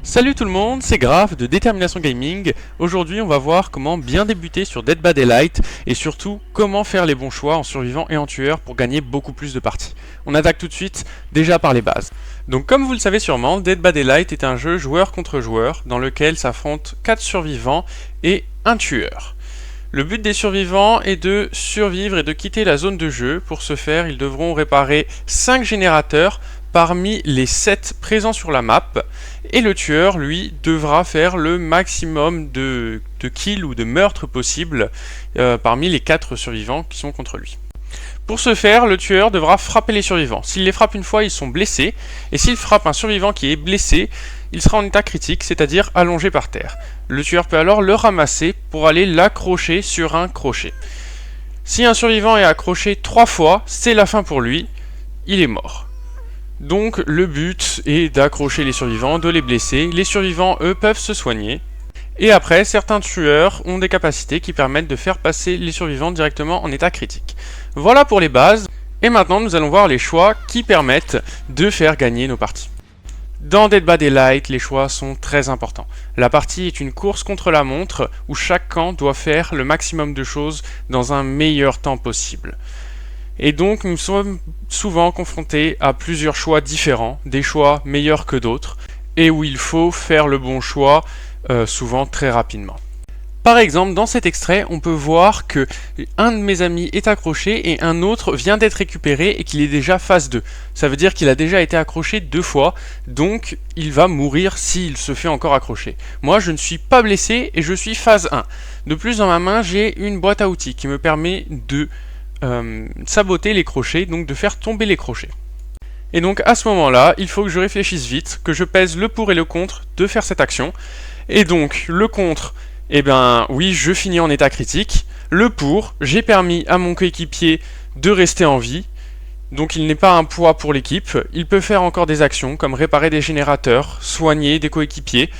Salut tout le monde, c'est Graf de Détermination Gaming. Aujourd'hui on va voir comment bien débuter sur Dead by Daylight et surtout comment faire les bons choix en survivant et en tueur pour gagner beaucoup plus de parties. On attaque tout de suite déjà par les bases. Donc comme vous le savez sûrement, Dead by Daylight est un jeu joueur contre joueur dans lequel s'affrontent 4 survivants et un tueur. Le but des survivants est de survivre et de quitter la zone de jeu. Pour ce faire, ils devront réparer 5 générateurs parmi les 7 présents sur la map, et le tueur, lui, devra faire le maximum de kills ou de meurtres possibles parmi les 4 survivants qui sont contre lui. Pour ce faire, le tueur devra frapper les survivants. S'il les frappe une fois, ils sont blessés, et s'il frappe un survivant qui est blessé, il sera en état critique, c'est-à-dire allongé par terre. Le tueur peut alors le ramasser pour aller l'accrocher sur un crochet. Si un survivant est accroché 3 fois, c'est la fin pour lui, il est mort. Donc le but est d'accrocher les survivants, de les blesser. Les survivants, eux, peuvent se soigner. Et après, certains tueurs ont des capacités qui permettent de faire passer les survivants directement en état critique. Voilà pour les bases. Et maintenant, nous allons voir les choix qui permettent de faire gagner nos parties. Dans Dead by Daylight, les choix sont très importants. La partie est une course contre la montre où chaque camp doit faire le maximum de choses dans un meilleur temps possible. Et donc nous sommes souvent confrontés à plusieurs choix différents, des choix meilleurs que d'autres, et où il faut faire le bon choix souvent très rapidement. Par exemple, dans cet extrait, on peut voir que un de mes amis est accroché et un autre vient d'être récupéré et qu'il est déjà phase 2. Ça veut dire qu'il a déjà été accroché 2 fois, donc il va mourir s'il se fait encore accrocher. Moi, je ne suis pas blessé et je suis phase 1. De plus, dans ma main, j'ai une boîte à outils qui me permet de saboter les crochets, donc de faire tomber les crochets. Et donc à ce moment-là, il faut que je réfléchisse vite, que je pèse le pour et le contre de faire cette action. Et donc le contre, eh bien oui, je finis en état critique. Le pour, j'ai permis à mon coéquipier de rester en vie, donc il n'est pas un poids pour l'équipe. Il peut faire encore des actions comme réparer des générateurs, soigner des coéquipiers.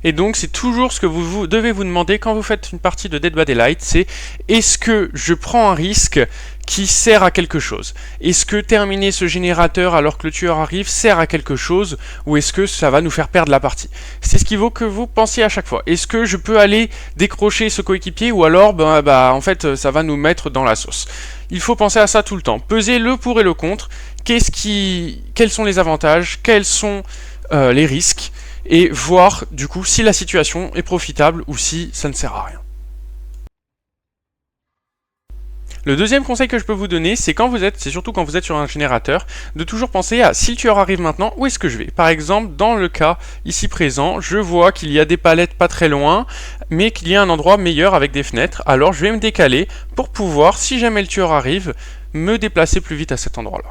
Et donc c'est toujours ce que vous devez vous demander quand vous faites une partie de Dead by Daylight, c'est est-ce que je prends un risque qui sert à quelque chose? Est-ce que terminer ce générateur alors que le tueur arrive sert à quelque chose, ou est-ce que ça va nous faire perdre la partie? C'est ce qu'il faut que vous pensiez à chaque fois. Est-ce que je peux aller décrocher ce coéquipier, ou alors en fait ça va nous mettre dans la sauce? Il faut penser à ça tout le temps. Peser le pour et le contre. Quels sont les avantages? Quels sont les risques? Et voir du coup si la situation est profitable ou si ça ne sert à rien. Le deuxième conseil que je peux vous donner, c'est surtout quand vous êtes sur un générateur, de toujours penser à si le tueur arrive maintenant, où est-ce que je vais? Par exemple, dans le cas ici présent, je vois qu'il y a des palettes pas très loin, mais qu'il y a un endroit meilleur avec des fenêtres, alors je vais me décaler pour pouvoir, si jamais le tueur arrive, me déplacer plus vite à cet endroit-là.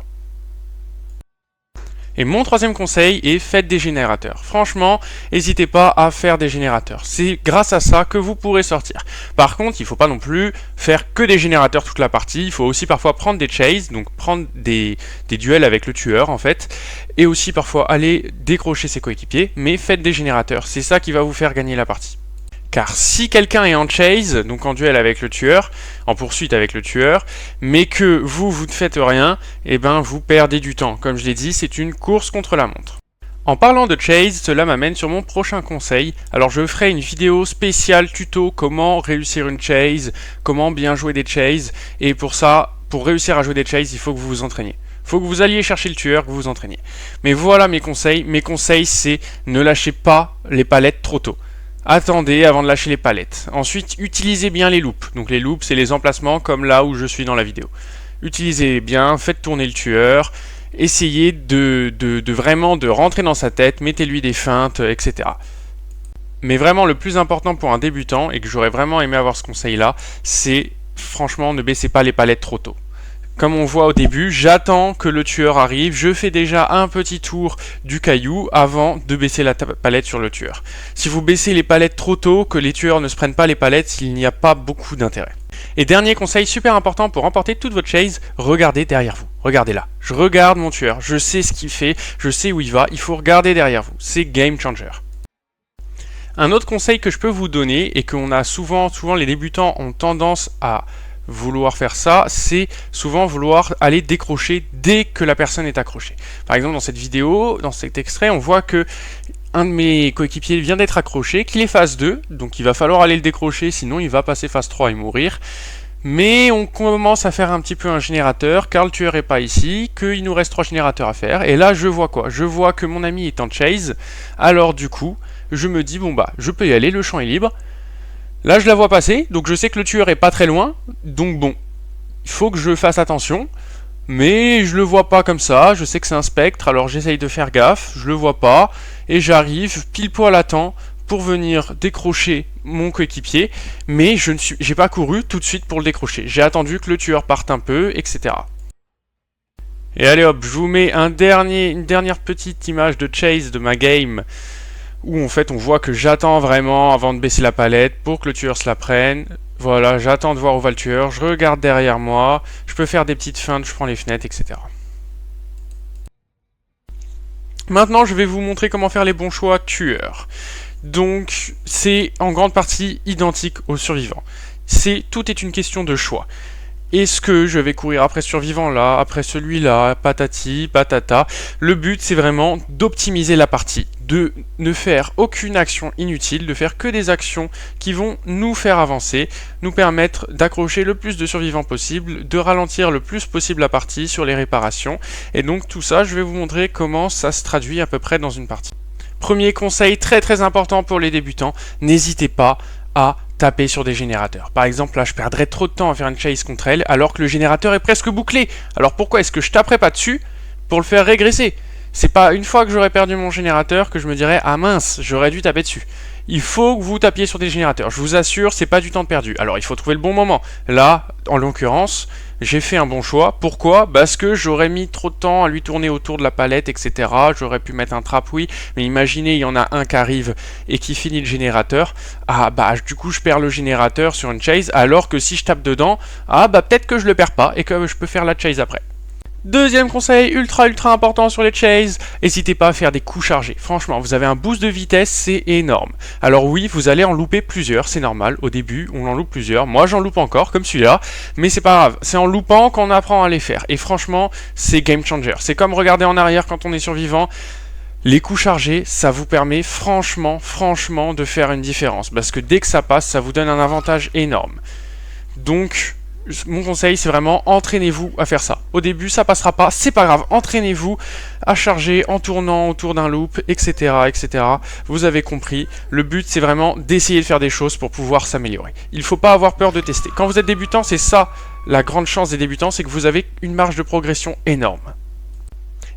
Et mon troisième conseil est faites des générateurs. Franchement, n'hésitez pas à faire des générateurs. C'est grâce à ça que vous pourrez sortir. Par contre, il ne faut pas non plus faire que des générateurs toute la partie. Il faut aussi parfois prendre des chases, donc prendre des duels avec le tueur en fait. Et aussi parfois aller décrocher ses coéquipiers. Mais faites des générateurs. C'est ça qui va vous faire gagner la partie. Car si quelqu'un est en chase, donc en duel avec le tueur, en poursuite avec le tueur, mais que vous ne faites rien, eh ben vous perdez du temps. Comme je l'ai dit, c'est une course contre la montre. En parlant de chase, cela m'amène sur mon prochain conseil. Alors je ferai une vidéo spéciale tuto comment réussir une chase, comment bien jouer des chases, et pour ça, pour réussir à jouer des chases, il faut que vous vous entraîniez. Il faut que vous alliez chercher le tueur, que vous vous entraîniez. Mais voilà mes conseils. Mes conseils, c'est ne lâchez pas les palettes trop tôt. Attendez avant de lâcher les palettes. Ensuite, utilisez bien les loops. Donc les loops, c'est les emplacements comme là où je suis dans la vidéo. Utilisez bien, faites tourner le tueur. Essayez vraiment de rentrer dans sa tête, mettez-lui des feintes, etc. Mais vraiment, le plus important pour un débutant, et que j'aurais vraiment aimé avoir ce conseil-là, c'est franchement ne baissez pas les palettes trop tôt. Comme on voit au début, j'attends que le tueur arrive, je fais déjà un petit tour du caillou avant de baisser la palette sur le tueur. Si vous baissez les palettes trop tôt, que les tueurs ne se prennent pas les palettes, il n'y a pas beaucoup d'intérêt. Et dernier conseil super important pour remporter toute votre chase, regardez derrière vous. Regardez là. Je regarde mon tueur, je sais ce qu'il fait, je sais où il va, il faut regarder derrière vous. C'est game changer. Un autre conseil que je peux vous donner, et qu'on a souvent les débutants ont tendance à vouloir faire ça, c'est souvent vouloir aller décrocher dès que la personne est accrochée. Par exemple, dans cette vidéo, dans cet extrait, on voit que un de mes coéquipiers vient d'être accroché, qu'il est phase 2, donc il va falloir aller le décrocher, sinon il va passer phase 3 et mourir. Mais on commence à faire un petit peu un générateur, car le tueur est pas ici, qu'il nous reste 3 générateurs à faire. Et là, je vois quoi? Je vois que mon ami est en chase, alors du coup, je me dis, bon bah, je peux y aller, le champ est libre. Là, je la vois passer, donc je sais que le tueur est pas très loin, donc bon, il faut que je fasse attention. Mais je le vois pas comme ça, je sais que c'est un spectre, alors j'essaye de faire gaffe, je le vois pas, et j'arrive pile poil à temps pour venir décrocher mon coéquipier, mais j'ai pas couru tout de suite pour le décrocher. J'ai attendu que le tueur parte un peu, etc. Et allez hop, je vous mets une dernière petite image de chase de ma game, où en fait on voit que j'attends vraiment avant de baisser la palette pour que le tueur se la prenne. Voilà, j'attends de voir où va le tueur, je regarde derrière moi, je peux faire des petites feintes, je prends les fenêtres, etc. Maintenant, je vais vous montrer comment faire les bons choix tueurs. Donc, c'est en grande partie identique aux survivants. Tout est une question de choix. Est-ce que je vais courir après ce survivant-là, après celui-là, patati, patata? Le but, c'est vraiment d'optimiser la partie, de ne faire aucune action inutile, de faire que des actions qui vont nous faire avancer, nous permettre d'accrocher le plus de survivants possible, de ralentir le plus possible la partie sur les réparations. Et donc tout ça, je vais vous montrer comment ça se traduit à peu près dans une partie. Premier conseil très important pour les débutants, n'hésitez pas à taper sur des générateurs. Par exemple, là, je perdrais trop de temps à faire une chase contre elle, alors que le générateur est presque bouclé. Alors pourquoi est-ce que je taperais pas dessus pour le faire régresser? C'est pas une fois que j'aurais perdu mon générateur que je me dirais « Ah mince, j'aurais dû taper dessus ». Il faut que vous tapiez sur des générateurs. Je vous assure, c'est pas du temps de perdu. Alors, il faut trouver le bon moment. Là, en l'occurrence, j'ai fait un bon choix. Pourquoi? Parce que j'aurais mis trop de temps à lui tourner autour de la palette, etc. J'aurais pu mettre un trap, oui. Mais imaginez, il y en a un qui arrive et qui finit le générateur. Ah, bah, du coup, je perds le générateur sur une chase. Alors que si je tape dedans, ah, bah, peut-être que je le perds pas et que je peux faire la chase après. Deuxième conseil ultra important sur les chases, n'hésitez pas à faire des coups chargés. Franchement, vous avez un boost de vitesse, c'est énorme. Alors oui, vous allez en louper plusieurs, c'est normal. Au début, on en loupe plusieurs. Moi, j'en loupe encore, comme celui-là. Mais c'est pas grave, c'est en loupant qu'on apprend à les faire. Et franchement, c'est game changer. C'est comme regarder en arrière quand on est survivant. Les coups chargés, ça vous permet franchement de faire une différence. Parce que dès que ça passe, ça vous donne un avantage énorme. Donc, mon conseil, c'est vraiment entraînez-vous à faire ça. Au début, ça passera pas, c'est pas grave. Entraînez-vous à charger en tournant autour d'un loop, etc., etc. Vous avez compris. Le but, c'est vraiment d'essayer de faire des choses pour pouvoir s'améliorer. Il faut pas avoir peur de tester. Quand vous êtes débutant, c'est ça la grande chance des débutants, c'est que vous avez une marge de progression énorme.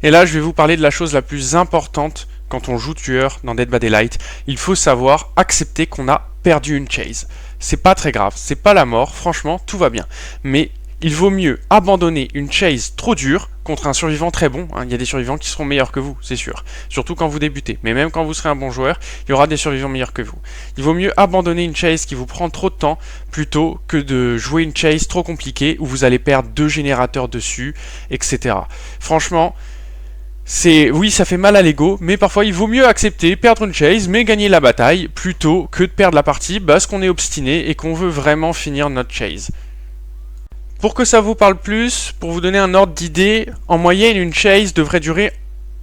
Et là, je vais vous parler de la chose la plus importante quand on joue tueur dans Dead by Daylight. Il faut savoir accepter qu'on a perdu une chase. C'est pas très grave, c'est pas la mort, franchement, tout va bien. Mais il vaut mieux abandonner une chase trop dure contre un survivant très bon. Il y a des survivants qui seront meilleurs que vous, c'est sûr. Surtout quand vous débutez. Mais même quand vous serez un bon joueur, il y aura des survivants meilleurs que vous. Il vaut mieux abandonner une chase qui vous prend trop de temps plutôt que de jouer une chase trop compliquée où vous allez perdre 2 générateurs dessus, etc. Franchement, oui, ça fait mal à l'ego, mais parfois il vaut mieux accepter, perdre une chase, mais gagner la bataille, plutôt que de perdre la partie parce qu'on est obstiné et qu'on veut vraiment finir notre chase. Pour que ça vous parle plus, pour vous donner un ordre d'idée, en moyenne une chase devrait durer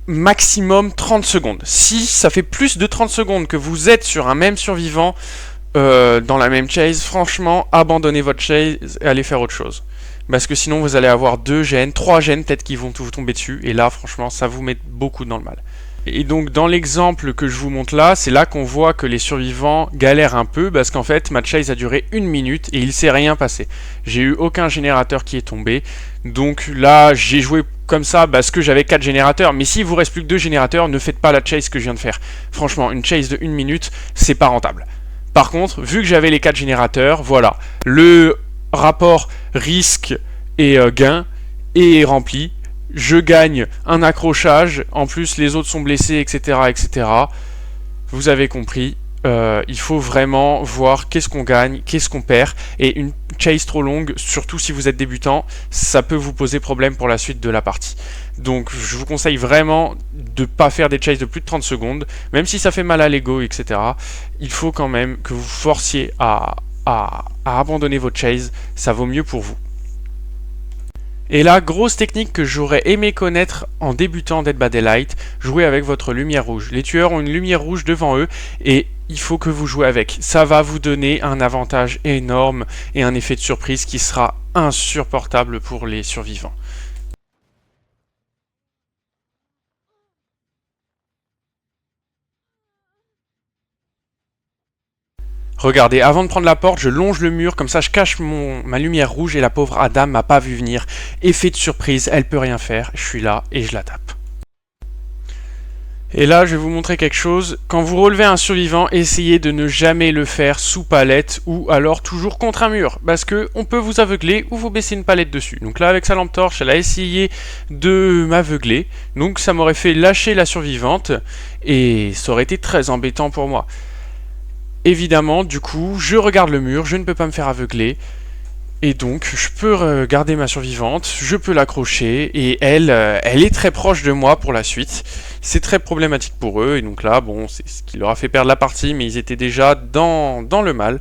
maximum 30 secondes. Si ça fait plus de 30 secondes que vous êtes sur un même survivant dans la même chase, franchement, abandonnez votre chase et allez faire autre chose. Parce que sinon vous allez avoir 2 gènes, 3 gènes peut-être qui vont vous tomber dessus, et là franchement ça vous met beaucoup dans le mal. Et donc dans l'exemple que je vous montre là, c'est là qu'on voit que les survivants galèrent un peu, parce qu'en fait ma chase a duré 1 minute et il s'est rien passé. J'ai eu aucun générateur qui est tombé, donc là j'ai joué comme ça parce que j'avais 4 générateurs, mais s'il vous reste plus que 2 générateurs, ne faites pas la chase que je viens de faire. Franchement, une chase de 1 minute, c'est pas rentable. Par contre, vu que j'avais les 4 générateurs, voilà, le rapport risque et gain est rempli. Je gagne un accrochage, en plus les autres sont blessés, etc. etc. Vous avez compris, il faut vraiment voir qu'est-ce qu'on gagne, qu'est-ce qu'on perd, et une chase trop longue, surtout si vous êtes débutant, ça peut vous poser problème pour la suite de la partie. Donc je vous conseille vraiment de ne pas faire des chases de plus de 30 secondes, même si ça fait mal à l'ego, etc. Il faut quand même que vous forciez à abandonner votre chase, ça vaut mieux pour vous. Et là, grosse technique que j'aurais aimé connaître en débutant Dead by Daylight, jouer avec votre lumière rouge. Les tueurs ont une lumière rouge devant eux et il faut que vous jouez avec. Ça va vous donner un avantage énorme et un effet de surprise qui sera insupportable pour les survivants. Regardez, avant de prendre la porte, je longe le mur, comme ça je cache ma lumière rouge et la pauvre Adam m'a pas vu venir. Effet de surprise, elle peut rien faire, je suis là et je la tape. Et là, je vais vous montrer quelque chose. Quand vous relevez un survivant, essayez de ne jamais le faire sous palette ou alors toujours contre un mur. Parce que on peut vous aveugler ou vous baisser une palette dessus. Donc là, avec sa lampe torche, elle a essayé de m'aveugler. Donc ça m'aurait fait lâcher la survivante et ça aurait été très embêtant pour moi. Évidemment, du coup, je regarde le mur, je ne peux pas me faire aveugler. Et donc, je peux garder ma survivante, je peux l'accrocher, et elle est très proche de moi pour la suite. C'est très problématique pour eux, et donc là, bon, c'est ce qui leur a fait perdre la partie, mais ils étaient déjà dans le mal.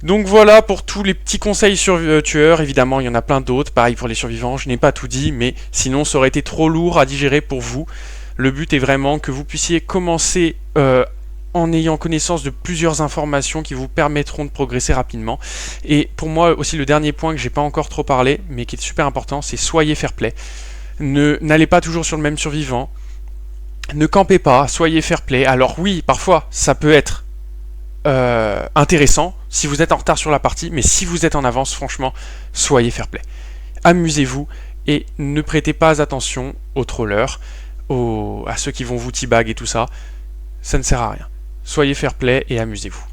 Donc voilà pour tous les petits conseils sur tueurs, évidemment, il y en a plein d'autres, pareil pour les survivants, je n'ai pas tout dit, mais sinon ça aurait été trop lourd à digérer pour vous. Le but est vraiment que vous puissiez commencer en ayant connaissance de plusieurs informations qui vous permettront de progresser rapidement. Et pour moi aussi, le dernier point que j'ai pas encore trop parlé, mais qui est super important, c'est soyez fair play. N'allez pas toujours sur le même survivant. Ne campez pas, soyez fair play. Alors oui, parfois, ça peut être intéressant si vous êtes en retard sur la partie, mais si vous êtes en avance, franchement, soyez fair play. Amusez-vous et ne prêtez pas attention aux trollers, à ceux qui vont vous teabag et tout ça. Ça ne sert à rien. Soyez fair play et amusez-vous.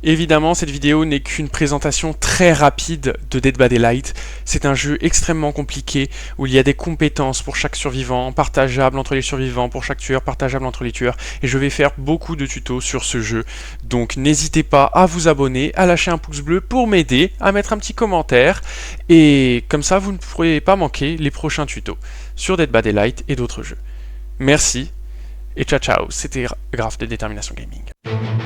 Évidemment, cette vidéo n'est qu'une présentation très rapide de Dead by Daylight. C'est un jeu extrêmement compliqué où il y a des compétences pour chaque survivant, partageables entre les survivants, pour chaque tueur, partageables entre les tueurs. Et je vais faire beaucoup de tutos sur ce jeu. Donc n'hésitez pas à vous abonner, à lâcher un pouce bleu pour m'aider, à mettre un petit commentaire. Et comme ça, vous ne pourrez pas manquer les prochains tutos sur Dead by Daylight et d'autres jeux. Merci. Et ciao ciao, c'était Graf de Détermination Gaming.